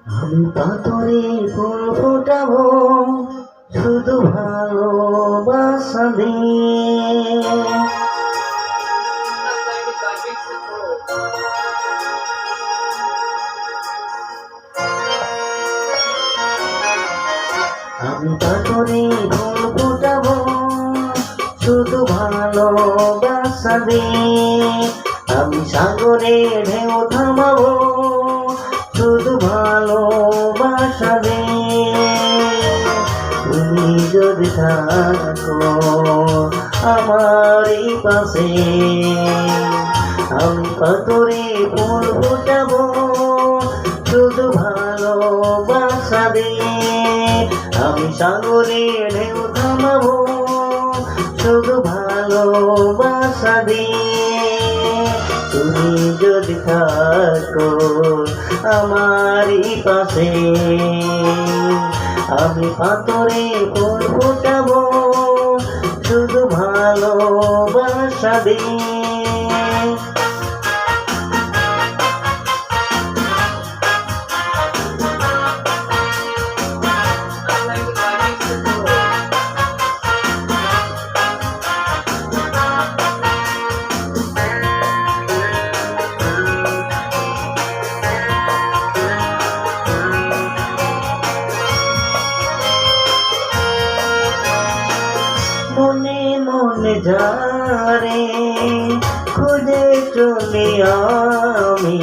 আমি পাথরে ফুল ফোটাবো শুধু ভালোবাসা দিয়ে। আমি পাথরে ফুল ফোটাবো শুধু ভালোবাসা দিয়ে। আমি সাগরে ঢেউ থামাবো শুধু ভালোবাসা দিয়ে। তুমি যদি থাকো আমারই পাশে, আমি পাথরে ফুল ফোটাবো শুধু ভালোবাসা দিয়ে। আমি সাগরে ঢেউ থামাবো শুধু ভালোবাসা দিয়ে। তুমি যদি থাকো আমারই পাশে, আমি পাথরে ফুল ফোটাবো শুধু ভালোবাসা দিয়ে। মনে মনে যারে খুঁজে চলে আমি,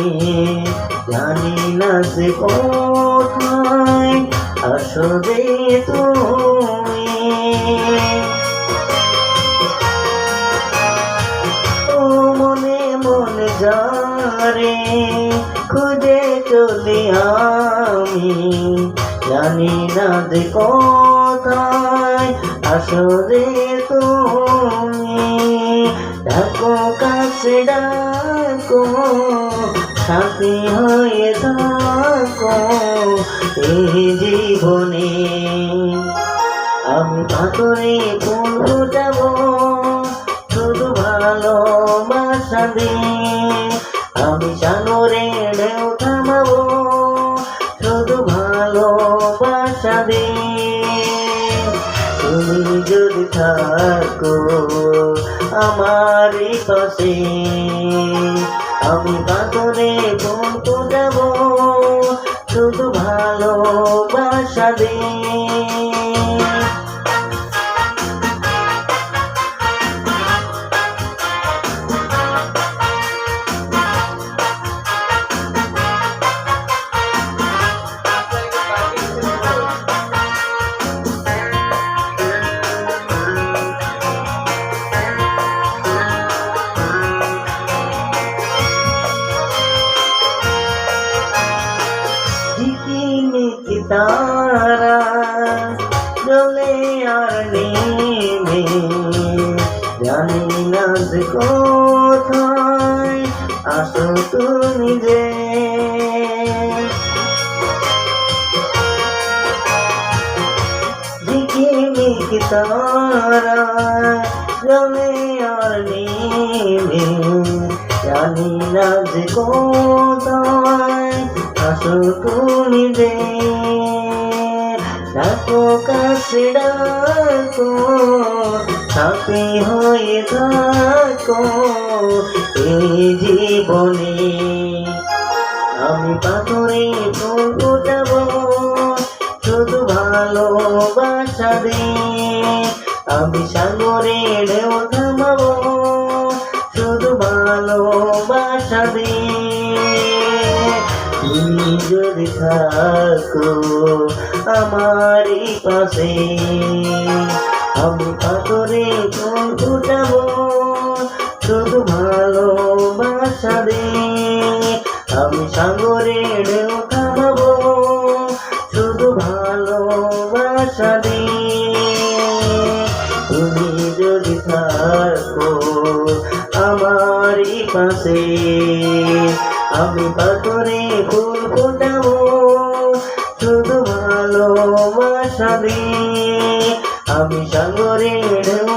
জানি না সে কোথায় আসবে তুমি। ও মনে মনে যারে খুঁজে চলে আমি, জানি না যে কোথায় আসলে তুমি। ডাকো কাছে ডাকো, সাথী হয়ে থাকো এই জীবনে। আমি পাথরে ফুল ফোটাবো শুধু ভালোবাসা দিয়ে। আমি সাগরে ঢেউ থামাবো শুধু ভালোবাসা দিয়ে। তুমি যদি থাকো আমারই পাশে, আমি পাথরে ফুল ফোটাবো শুধু ভালোবাসা দিয়ে। ঝিকিমিকি তারা জ্বলে আর নেমে, জানি না যে কোথায় আসো তুমি যে। ঝিকিমিকি তারা জ্বলে আর নেমে, জানি না যে কোথায় আসো তুমি যে। ডাকো কাছে ডাকো, সাথী হয়ে থাকো এই জীবনে। আমি পাথরে ফুল ফোটাবো শুধু ভালোবাসা দিয়ে। আমি সাগরে ঢেউ থামাবো শুধু ভালোবাসা দিয়ে। তুমি যদি থাকো আমারই পাশে, আমি পাথরে ফুল ফোটাবো শুধু ভালোবাসা দিয়ে। আমি সাগরে ঢেউ থামাবো শুধু ভালোবাসা দিয়ে। তুমি যদি থাকো আমারই পাশে, আমি পাথরে ফুল ফোটাবো শুধু ভালোবাসা দিয়ে। আমি সাগরে ঢেউ